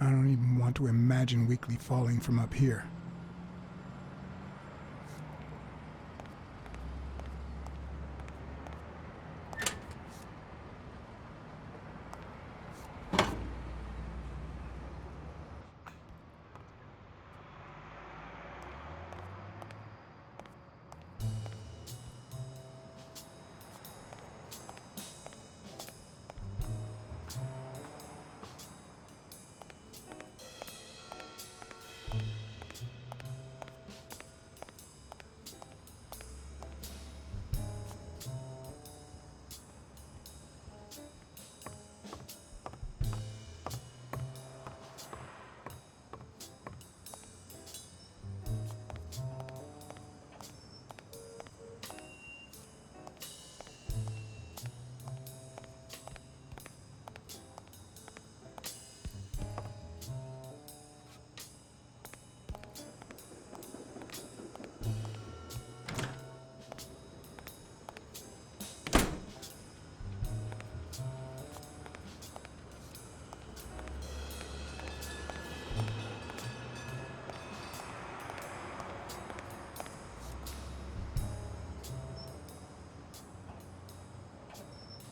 I don't even want to imagine Weekly falling from up here.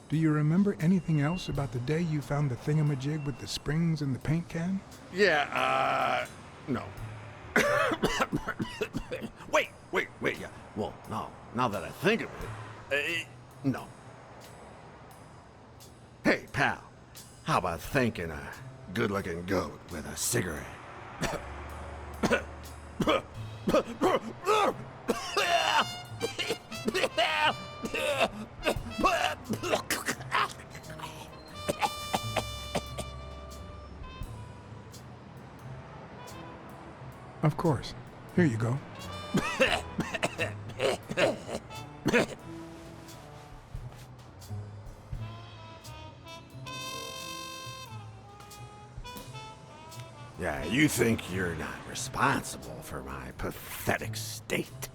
Do you remember anything else about the day you found the thingamajig with the springs and the paint can? Yeah, no. wait, yeah. Well, no, now that I think of it, no. Hey, pal, how about thanking a good-looking goat with a cigarette? Of course. Here you go. Yeah, you think you're not responsible for my pathetic state?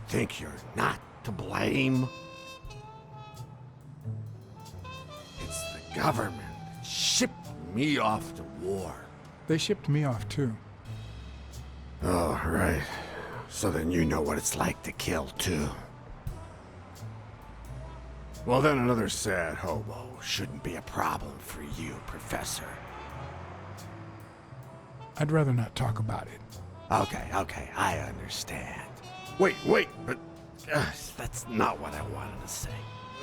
Think you're not to blame? It's the government that shipped me off to war. They shipped me off too. Oh, right. So then you know what it's like to kill, too. Well, then another sad hobo shouldn't be a problem for you, Professor. I'd rather not talk about it. Okay, I understand. Wait, but that's not what I wanted to say.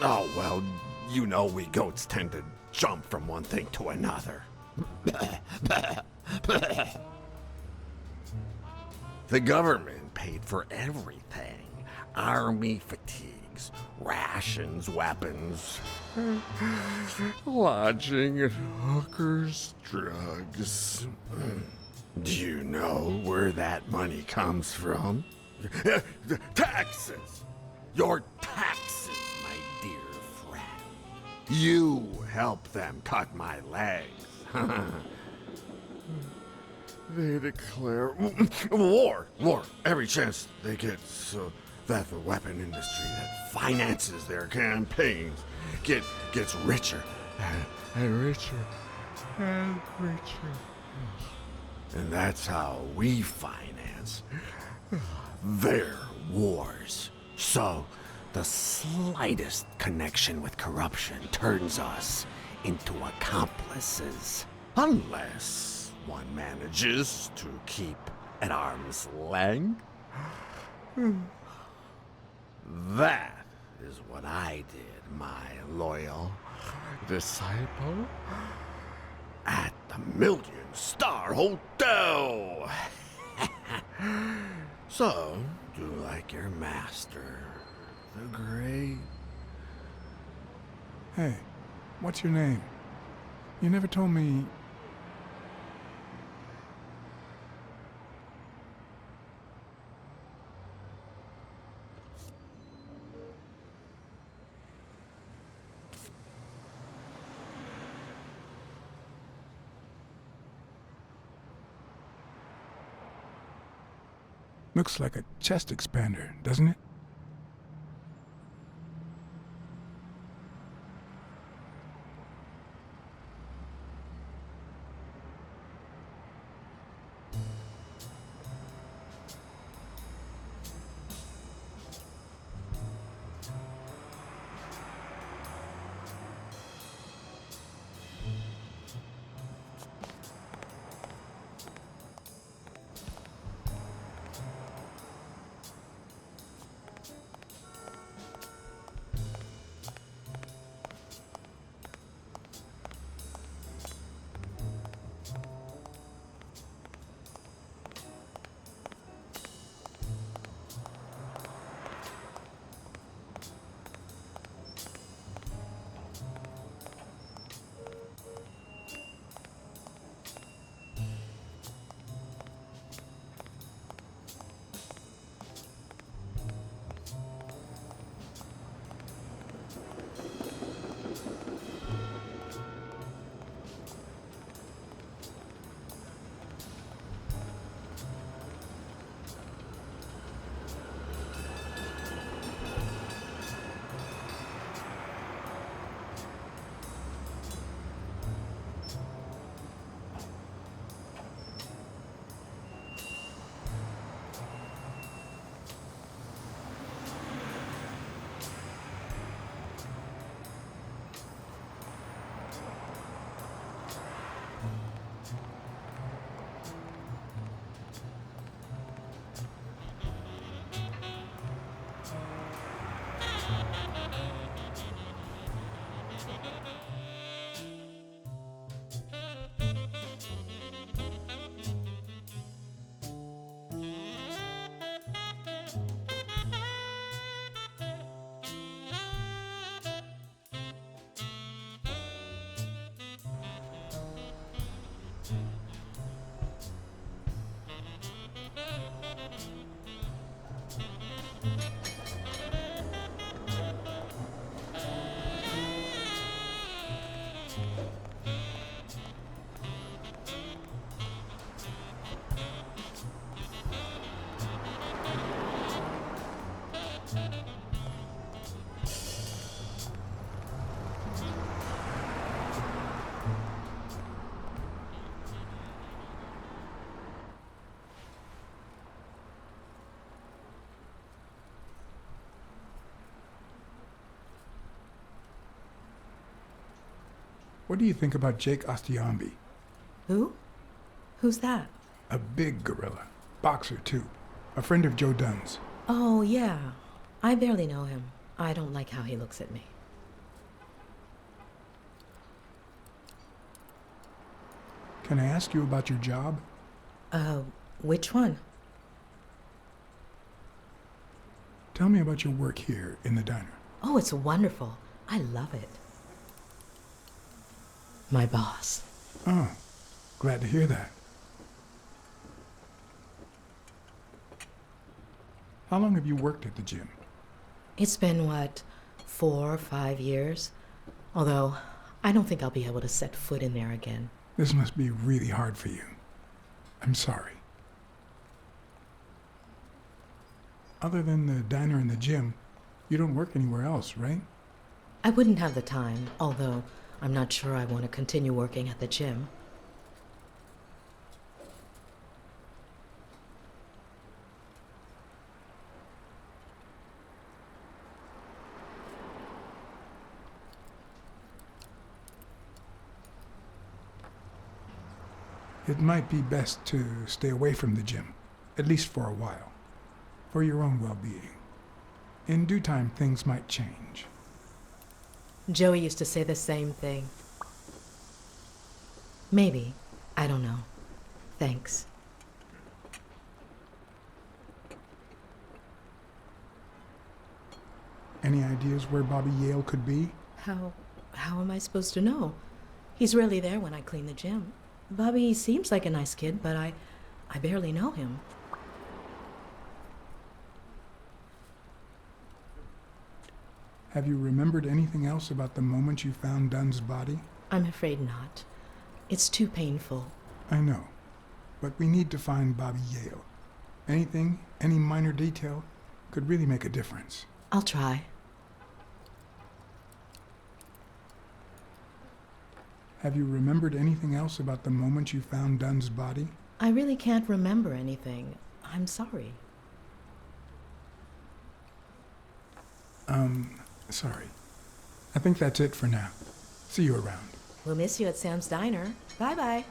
Oh, well, you know we goats tend to jump from one thing to another. The government paid for everything. Army fatigues, rations, weapons, lodging at hookers, drugs. Do you know where that money comes from? Taxes! Your taxes, my dear friend. You help them cut my legs. They declare war every chance they get, so that the weapon industry that finances their campaigns gets richer and richer and richer. And that's how we finance their wars. So, the slightest connection with corruption turns us into accomplices. Unless one manages to keep at arm's length. That is what I did, my loyal disciple, at the Million-Star Hotel. So, do like your master, the great. Hey, what's your name? You never told me. Looks like a chest expander, doesn't it? What do you think about Jake Ostiambi? Who? Who's that? A big gorilla. Boxer, too. A friend of Joe Dunn's. Oh, yeah. I barely know him. I don't like how he looks at me. Can I ask you about your job? Which one? Tell me about your work here in the diner. Oh, it's wonderful. I love it. My boss. Oh, glad to hear that. How long have you worked at the gym? It's been, 4 or 5 years? Although, I don't think I'll be able to set foot in there again. This must be really hard for you. I'm sorry. Other than the diner and the gym, you don't work anywhere else, right? I wouldn't have the time, although I'm not sure I want to continue working at the gym. It might be best to stay away from the gym, at least for a while, for your own well-being. In due time, things might change. Joey used to say the same thing. Maybe. I don't know. Thanks. Any ideas where Bobby Yale could be? How am I supposed to know? He's rarely there when I clean the gym. Bobby seems like a nice kid, but I barely know him. Have you remembered anything else about the moment you found Dunn's body? I'm afraid not. It's too painful. I know, but we need to find Bobby Yale. Anything, any minor detail, could really make a difference. I'll try. Have you remembered anything else about the moment you found Dunn's body? I really can't remember anything. I'm sorry. Sorry. I think that's it for now. See you around. We'll miss you at Sam's Diner. Bye-bye.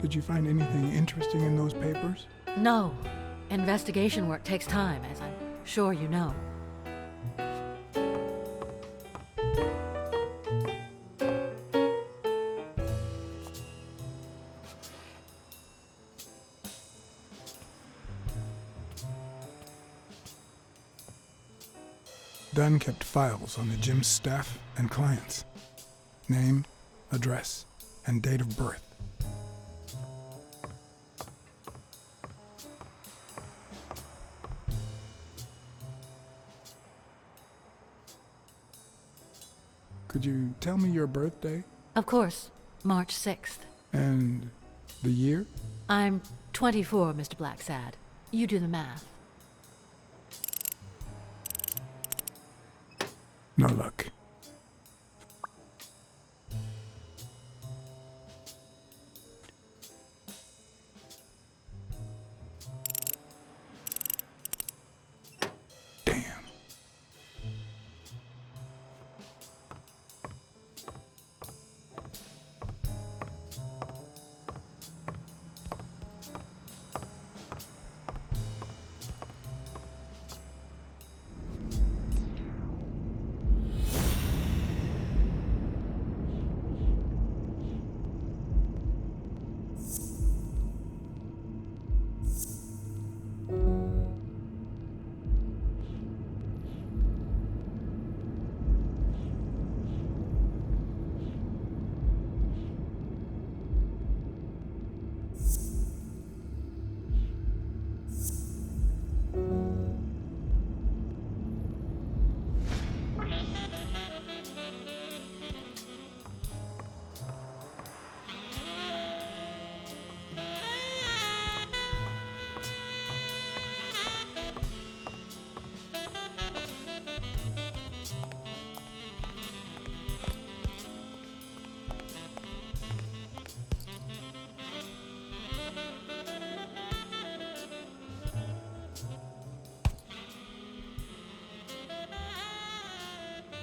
Did you find anything interesting in those papers? No. Investigation work takes time, as I'm sure you know. Dunn kept files on the gym's staff and clients. Name, address, and date of birth. Could you tell me your birthday Of course, March 6th. and the year? I'm 24, Mr. Blacksad. You do the math. No luck. Damn.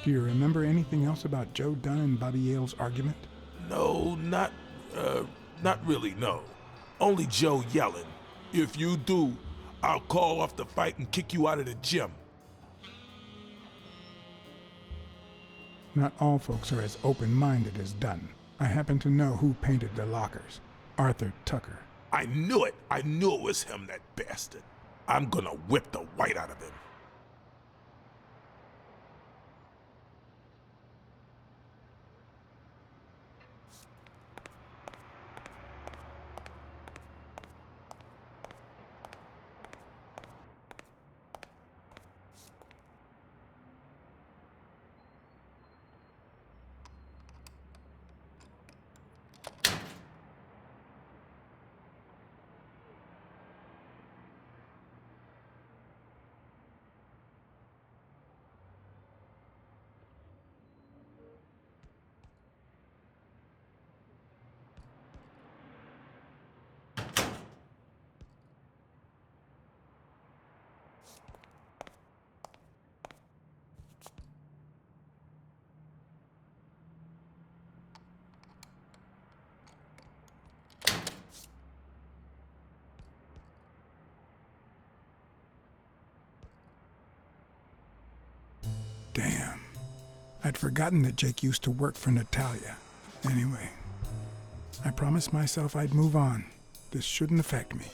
Do you remember anything else about Joe Dunn and Bobby Yale's argument? No, not really, no. Only Joe yelling. If you do, I'll call off the fight and kick you out of the gym. Not all folks are as open-minded as Dunn. I happen to know who painted the lockers. Arthur Tucker. I knew it. I knew it was him, that bastard. I'm gonna whip the white out of him. Damn. I'd forgotten that Jake used to work for Natalia. Anyway, I promised myself I'd move on. This shouldn't affect me.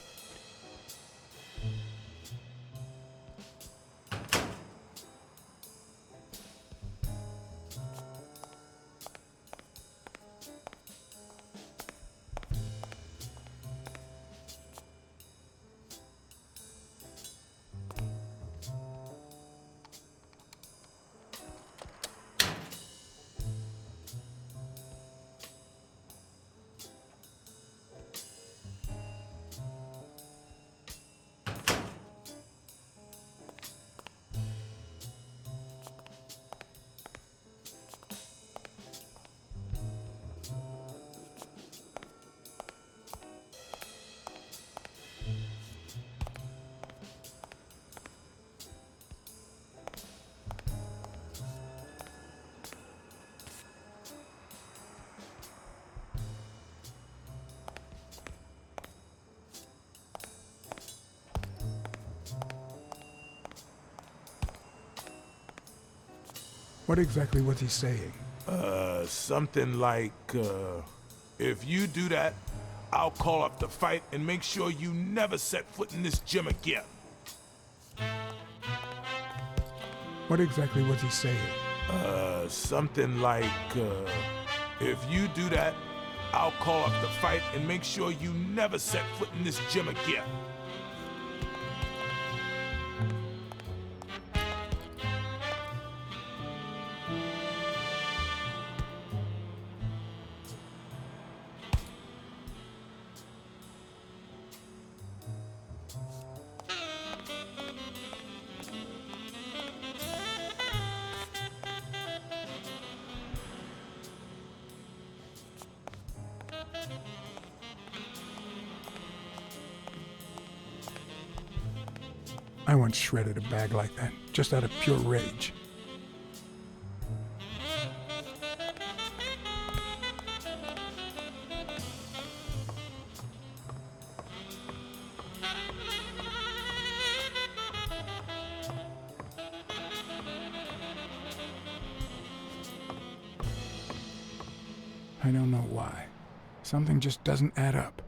What exactly was he saying? Something like, if you do that, I'll call off the fight and make sure you never set foot in this gym again. What exactly was he saying? Something like, if you do that, I'll call off the fight and make sure you never set foot in this gym again. I once shredded a bag like that, just out of pure rage. I don't know why. Something just doesn't add up.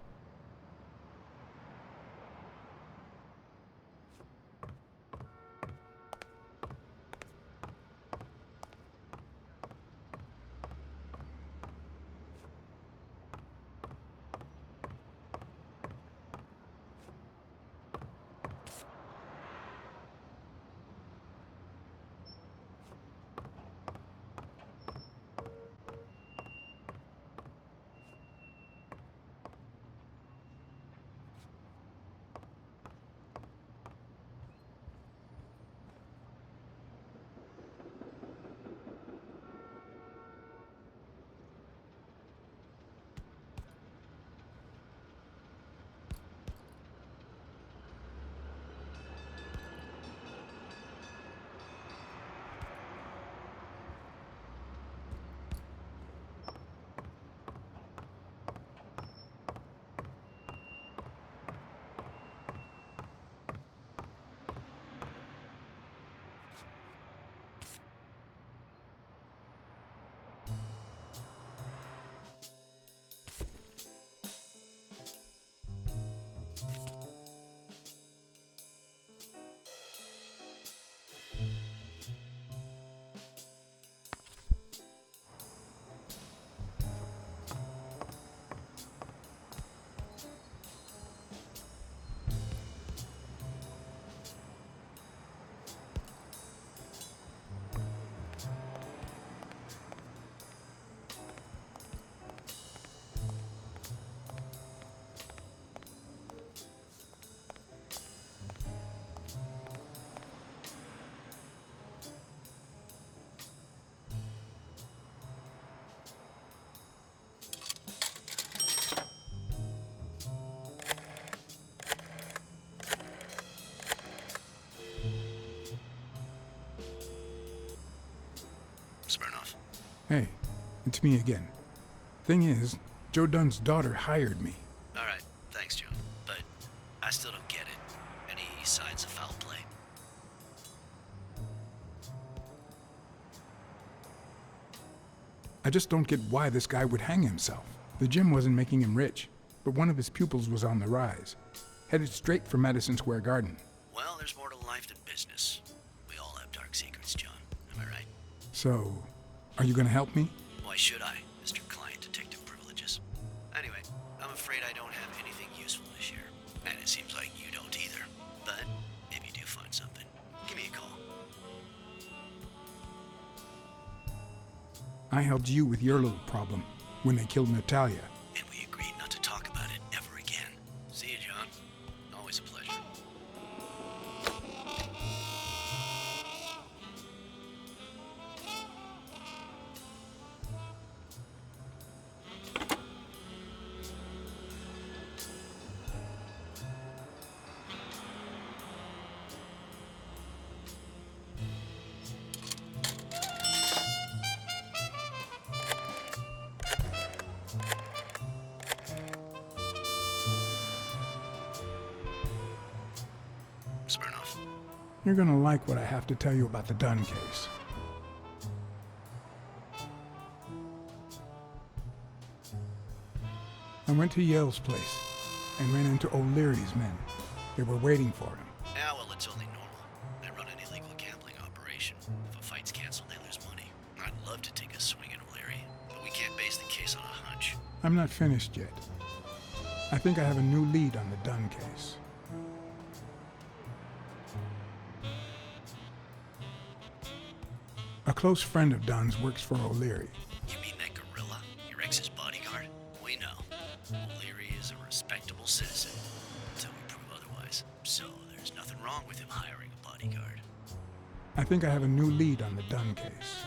Smirnoff. Hey, it's me again. Thing is, Joe Dunn's daughter hired me. All right, thanks, Joe. But I still don't get it. Any signs of foul play? I just don't get why this guy would hang himself. The gym wasn't making him rich, but one of his pupils was on the rise. Headed straight for Madison Square Garden. Well, there's more to life than business. We all have dark secrets, John. Am I right? So, are you gonna help me? Why should I, Mr. Client Detective Privileges? Anyway, I'm afraid I don't have anything useful to share. And it seems like you don't either. But maybe you do find something. Give me a call. I helped you with your little problem when they killed Natalia. And we agreed not to talk about it ever again. See you, John. Always a pleasure. Smirnoff. You're gonna like what I have to tell you about the Dunn case. I went to Yale's place and ran into O'Leary's men. They were waiting for him. Yeah, well, it's only normal. They run an illegal gambling operation. If a fight's canceled, they lose money. I'd love to take a swing at O'Leary, but we can't base the case on a hunch. I'm not finished yet. I think I have a new lead on the Dunn case. A close friend of Dunn's works for O'Leary. You mean that gorilla? Your ex's bodyguard? We know. O'Leary is a respectable citizen, until we prove otherwise. So there's nothing wrong with him hiring a bodyguard. I think I have a new lead on the Dunn case.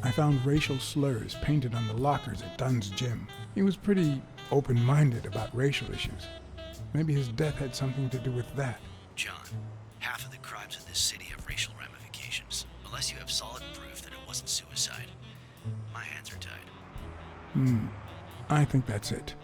I found racial slurs painted on the lockers at Dunn's gym. He was pretty open-minded about racial issues. Maybe his death had something to do with that. John, half of the crimes in this city have racial ramifications. Unless you have solid proof that it wasn't suicide, my hands are tied. I think that's it.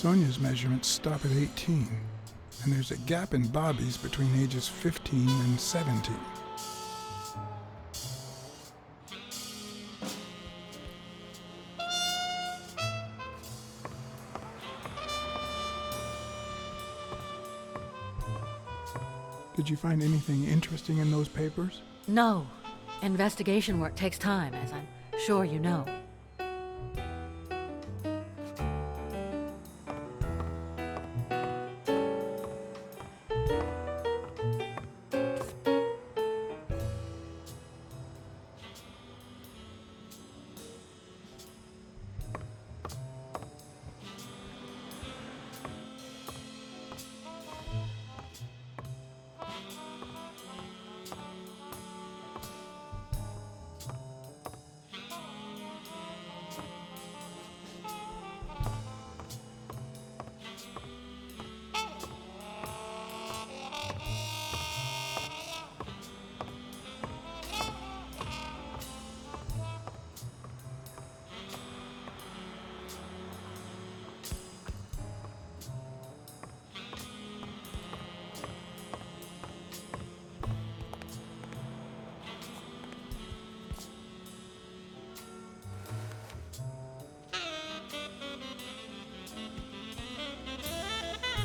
Sonia's measurements stop at 18, and there's a gap in Bobby's between ages 15 and 17. Did you find anything interesting in those papers? No. Investigation work takes time, as I'm sure you know.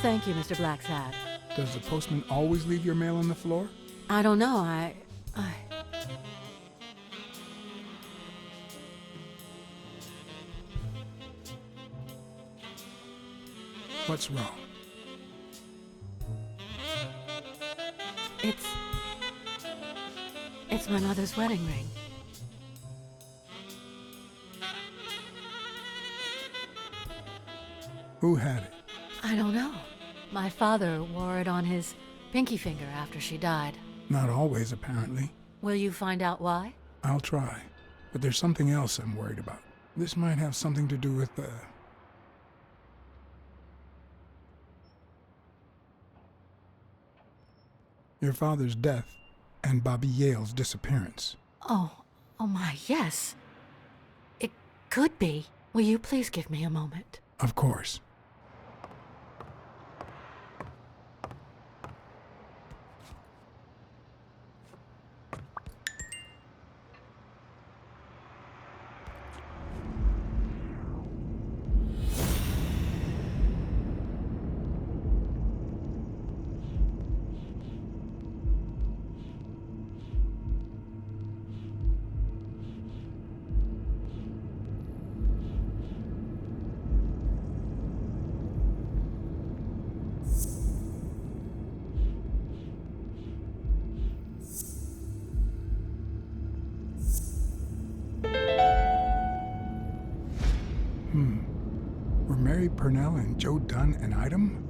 Thank you, Mr. Blacksad. Does the postman always leave your mail on the floor? I don't know, I... What's wrong? It's my mother's wedding ring. Who had it? I don't know. My father wore it on his pinky finger after she died. Not always, apparently. Will you find out why? I'll try. But there's something else I'm worried about. This might have something to do with your father's death and Bobby Yale's disappearance. Oh my, yes. It could be. Will you please give me a moment? Of course. Were Mary Purnell and Joe Dunn an item?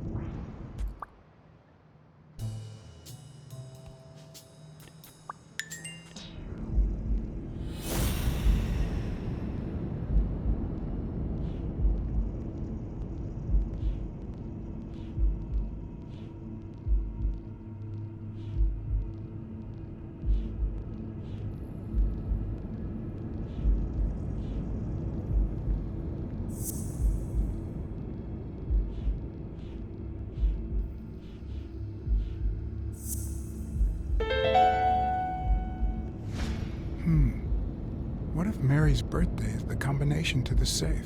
What if Mary's birthday is the combination to the safe?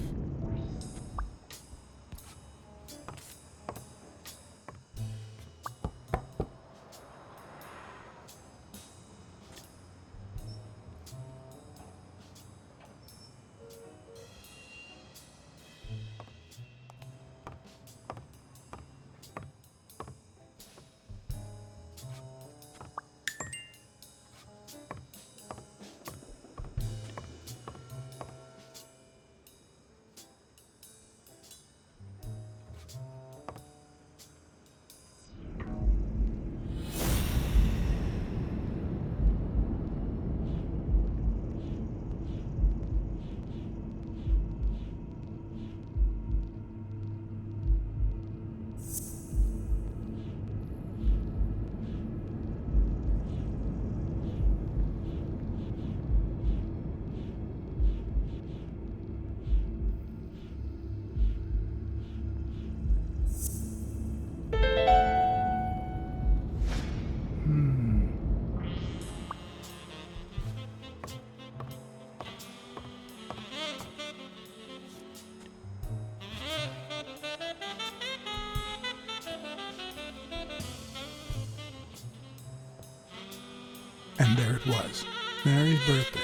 And there it was, Mary's birthday,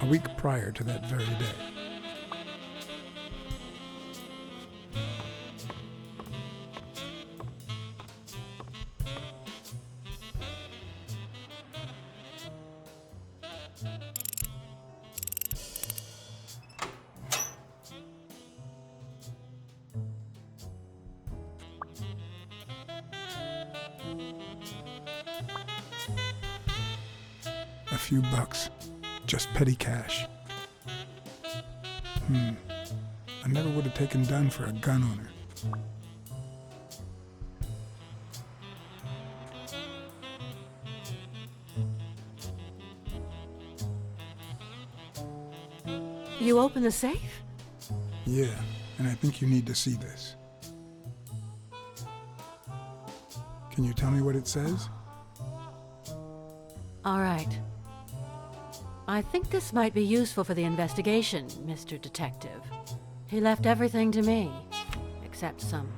a week prior to that very day. A few bucks, just petty cash. I never would have taken Dunn for a gun owner. You open the safe? Yeah, and I think you need to see this. Can you tell me what it says? All right. I think this might be useful for the investigation, Mr. Detective. He left everything to me, except some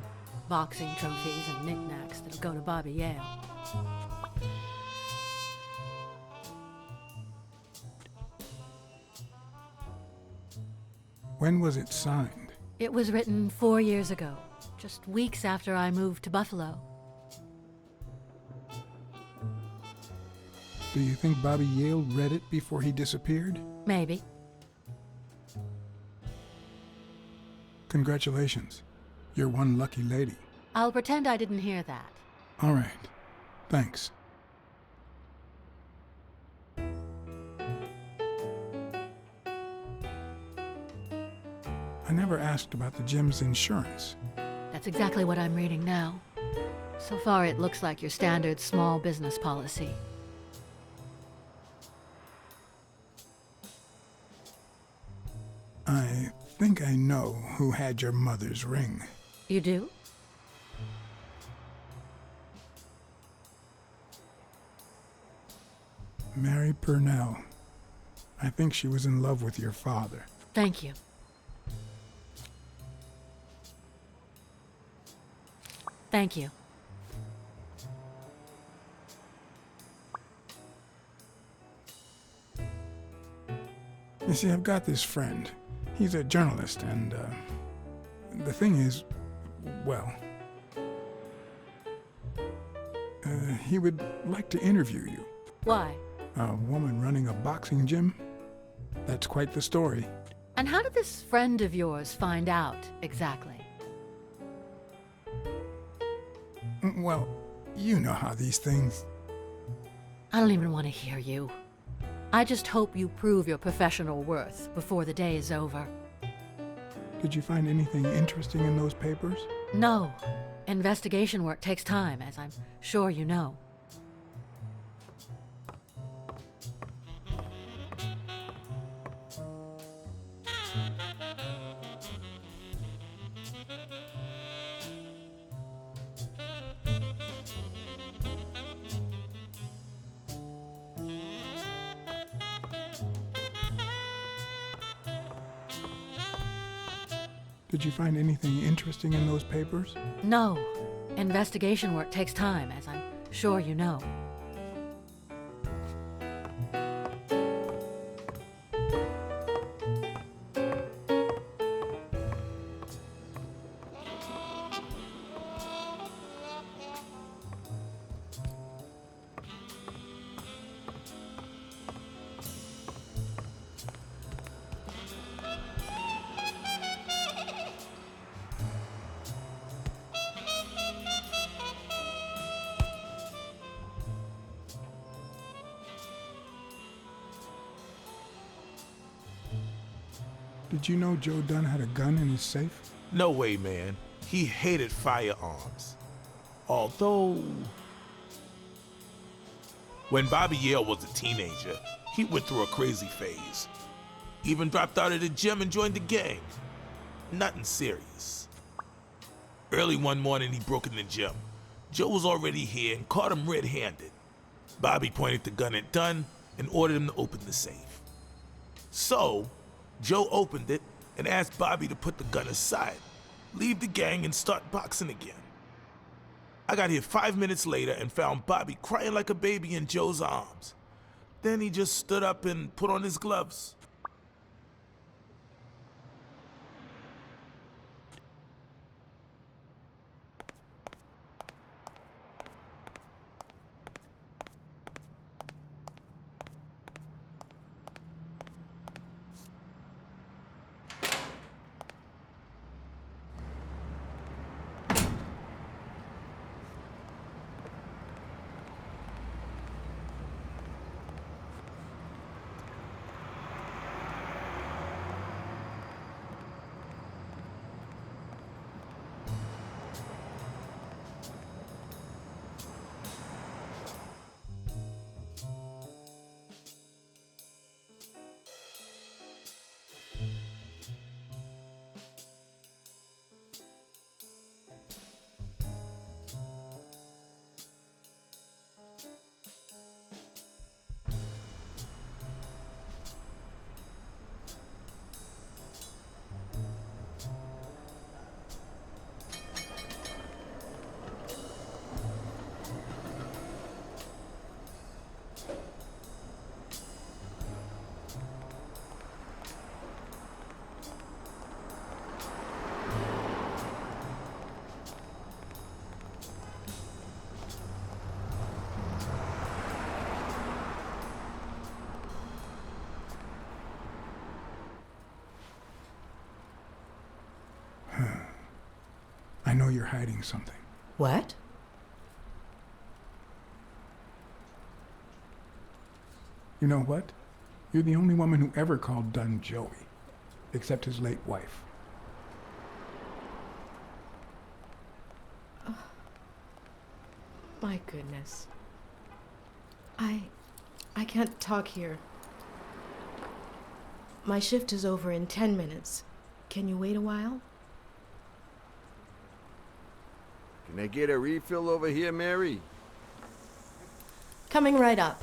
boxing trophies and knickknacks that'll go to Bobby Yale. When was it signed? It was written 4 years ago, just weeks after I moved to Buffalo. Do you think Bobby Yale read it before he disappeared? Maybe. Congratulations. You're one lucky lady. I'll pretend I didn't hear that. All right. Thanks. I never asked about the gym's insurance. That's exactly what I'm reading now. So far, it looks like your standard small business policy. I think I know who had your mother's ring. You do? Mary Purnell. I think she was in love with your father. Thank you. Thank you. You see, I've got this friend. He's a journalist, and the thing is, well, he would like to interview you. Why? A woman running a boxing gym? That's quite the story. And how did this friend of yours find out, exactly? Well, you know how these things... I don't even want to hear you. I just hope you prove your professional worth before the day is over. Did you find anything interesting in those papers? No. Investigation work takes time, as I'm sure you know. Did you find anything interesting in those papers? No. Investigation work takes time, as I'm sure you know. Did you know Joe Dunn had a gun in his safe? No way, man. He hated firearms. Although... when Bobby Yale was a teenager, he went through a crazy phase. Even dropped out of the gym and joined the gang. Nothing serious. Early one morning, he broke in the gym. Joe was already here and caught him red-handed. Bobby pointed the gun at Dunn and ordered him to open the safe. So, Joe opened it and asked Bobby to put the gun aside, leave the gang and start boxing again. I got here 5 minutes later and found Bobby crying like a baby in Joe's arms. Then he just stood up and put on his gloves. I know you're hiding something. What? You know what? You're the only woman who ever called Dunn Joey, except his late wife. Oh, my goodness. I can't talk here. My shift is over in 10 minutes. Can you wait a while? Can I get a refill over here, Mary? Coming right up.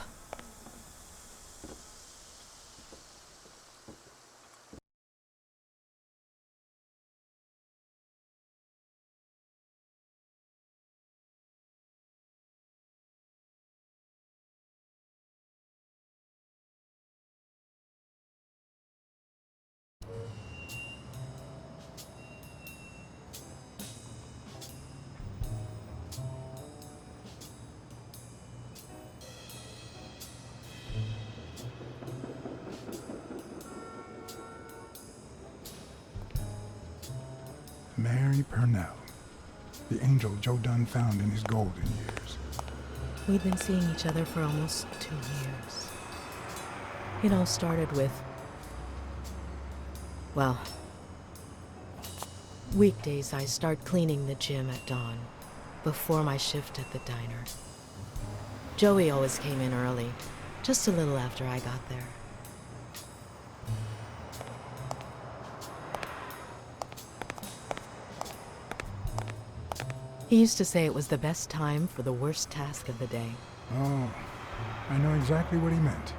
Mary Purnell, the angel Joe Dunn found in his golden years. We'd been seeing each other for almost 2 years. It all started with, well, weekdays I start cleaning the gym at dawn, before my shift at the diner. Joey always came in early, just a little after I got there. He used to say it was the best time for the worst task of the day. Oh, I know exactly what he meant.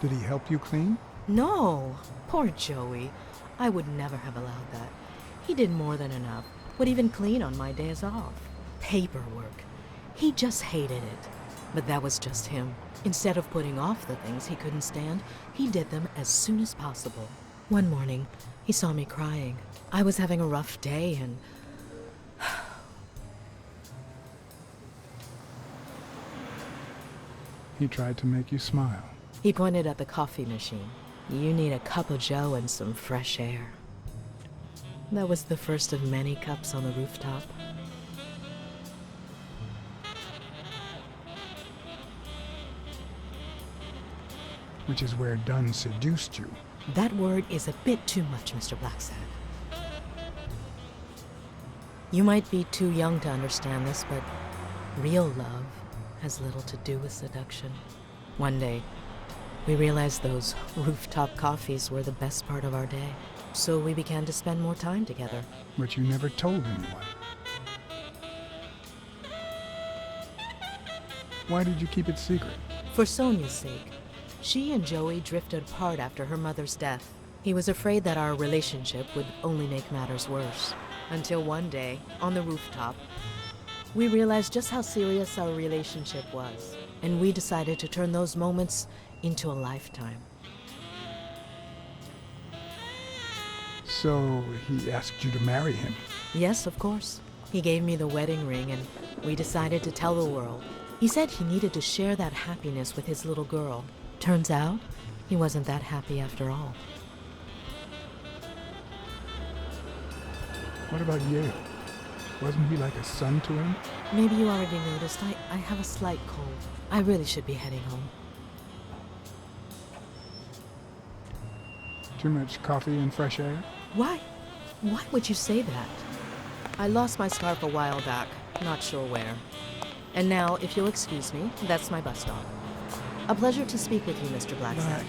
Did he help you clean? No, poor Joey. I would never have allowed that. He did more than enough, would even clean on my days off. Paperwork. He just hated it. But that was just him. Instead of putting off the things he couldn't stand, he did them as soon as possible. One morning, he saw me crying. I was having a rough day and... He tried to make you smile. He pointed at the coffee machine. You need a cup of joe and some fresh air. That was the first of many cups on the rooftop. Which is where Dunn seduced you. That word is a bit too much, Mr. Blacksad. You might be too young to understand this, but real love has little to do with seduction. One day, we realized those rooftop coffees were the best part of our day, so we began to spend more time together. But you never told anyone. Why did you keep it secret? For Sonia's sake. She and Joey drifted apart after her mother's death. He was afraid that our relationship would only make matters worse. Until one day, on the rooftop, we realized just how serious our relationship was, and we decided to turn those moments into a lifetime. So he asked you to marry him. Yes, of course. He gave me the wedding ring, and we decided to tell the world. He said he needed to share that happiness with his little girl. Turns out, he wasn't that happy after all. What about Yale? Wasn't he like a son to him? Maybe you already noticed I have a slight cold. I really should be heading home. Too much coffee and fresh air? Why? Why would you say that? I lost my scarf a while back, not sure where. And now, if you'll excuse me, that's my bus stop. A pleasure to speak with you, Mr. Blacksad.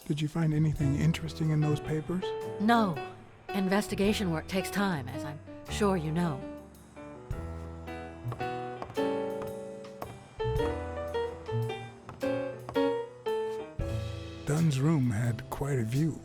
Did you find anything interesting in those papers? No. Investigation work takes time, as I'm sure you know. Dunn's room had quite a view.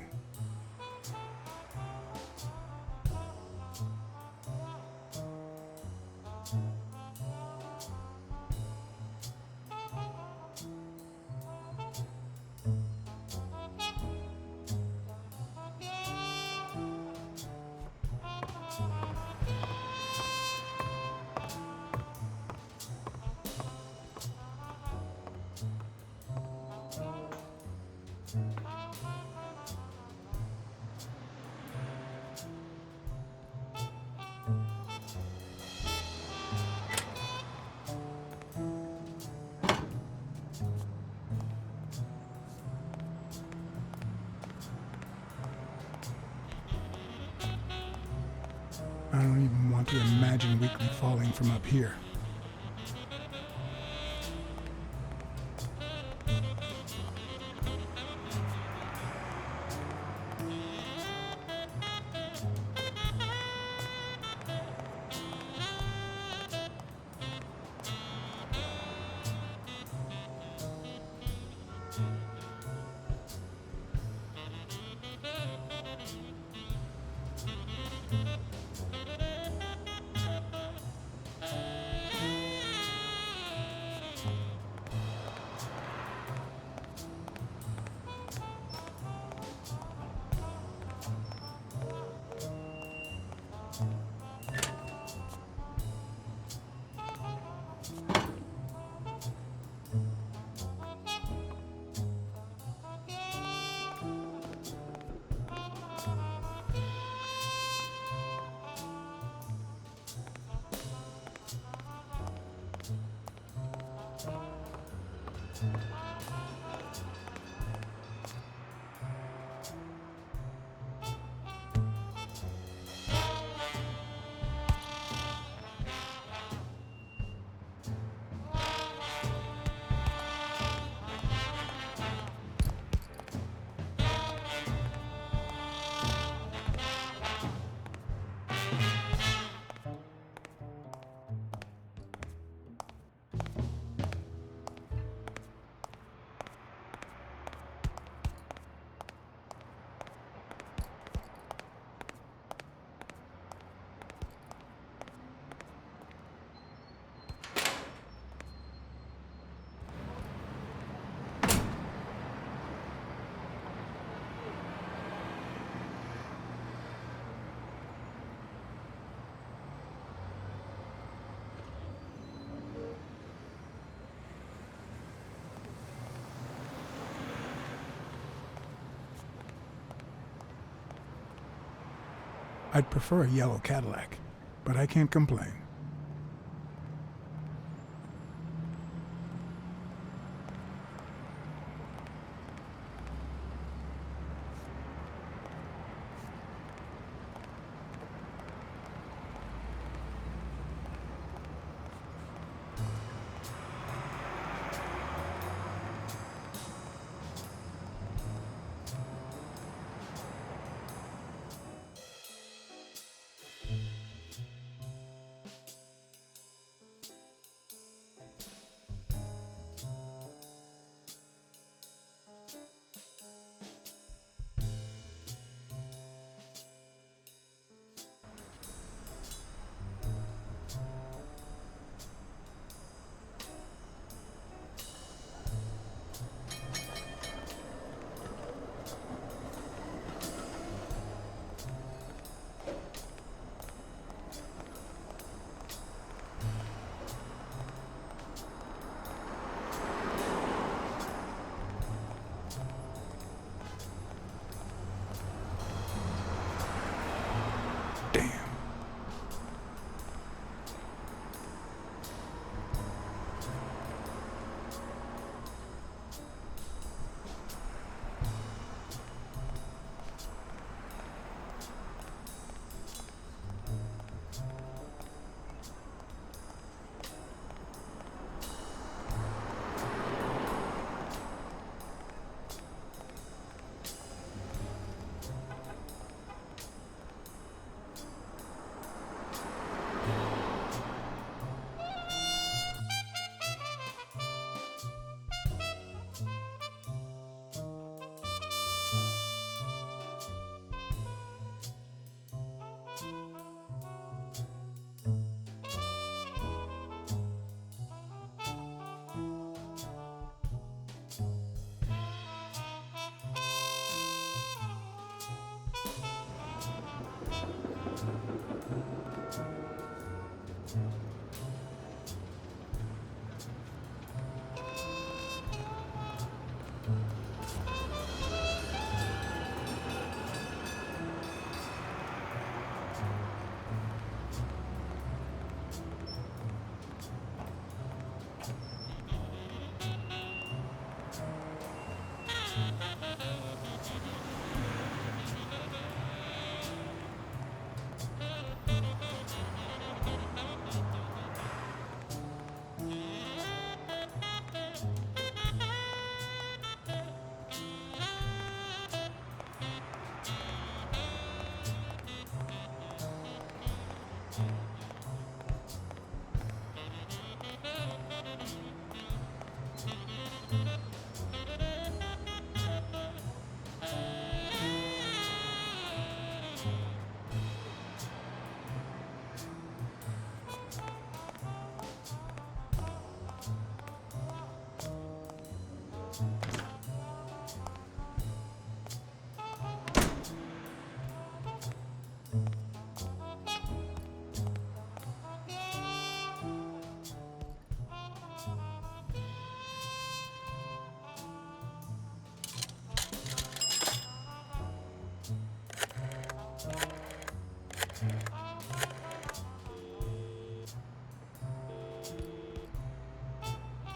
I don't even want to imagine Weekly falling from up here. I'd prefer a yellow Cadillac, but I can't complain.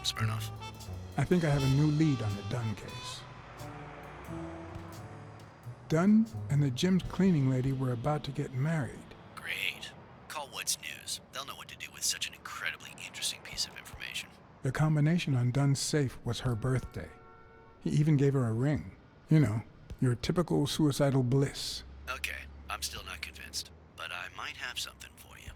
Smirnoff. I think I have a new lead on the Dunn case. Dunn and the gym's cleaning lady were about to get married. Great. Call What's News. They'll know what to do with such an incredibly interesting piece of information. The combination on Dunn's safe was her birthday. He even gave her a ring. You know, your typical suicidal bliss. Okay, I'm still not convinced, but I might have something for you.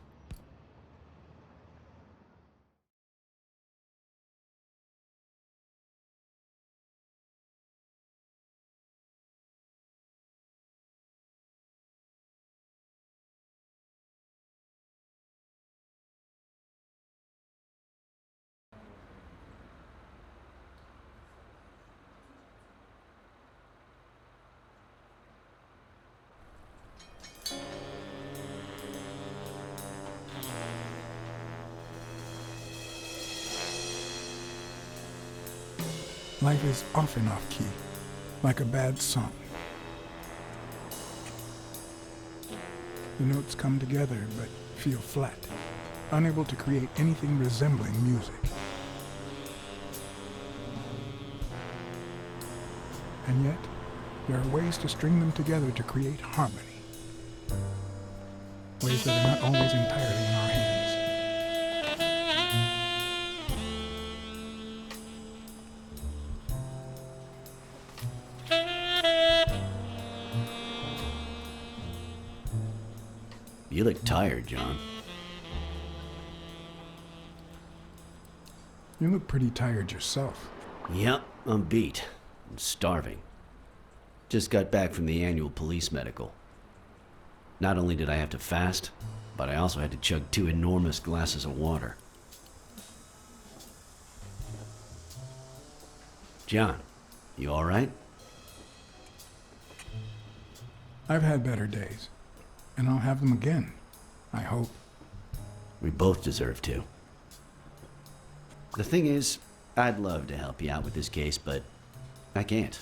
Life is off and off key, like a bad song. The notes come together but feel flat, unable to create anything resembling music. And yet, there are ways to string them together to create harmony. Ways that are not always entirely in our hands. You look tired, John. You look pretty tired yourself. Yep, I'm beat. I'm starving. Just got back from the annual police medical. Not only did I have to fast, but I also had to chug 2 enormous glasses of water. John, you alright? I've had better days, and I'll have them again, I hope. We both deserve to. The thing is, I'd love to help you out with this case, but I can't.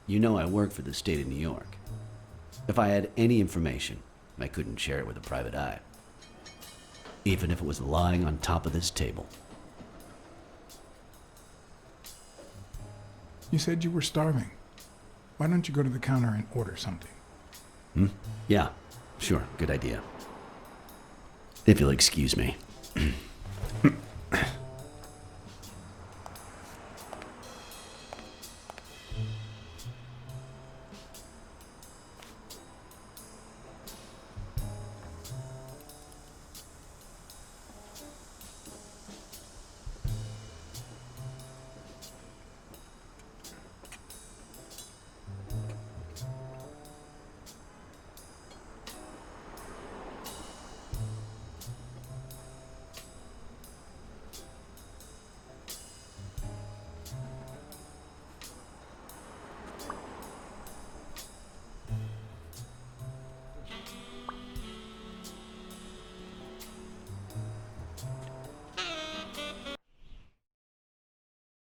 You know I work for the state of New York. If I had any information, I couldn't share it with a private eye. Even if it was lying on top of this table. You said you were starving. Why don't you go to the counter and order something? Yeah, sure, good idea. If you'll excuse me.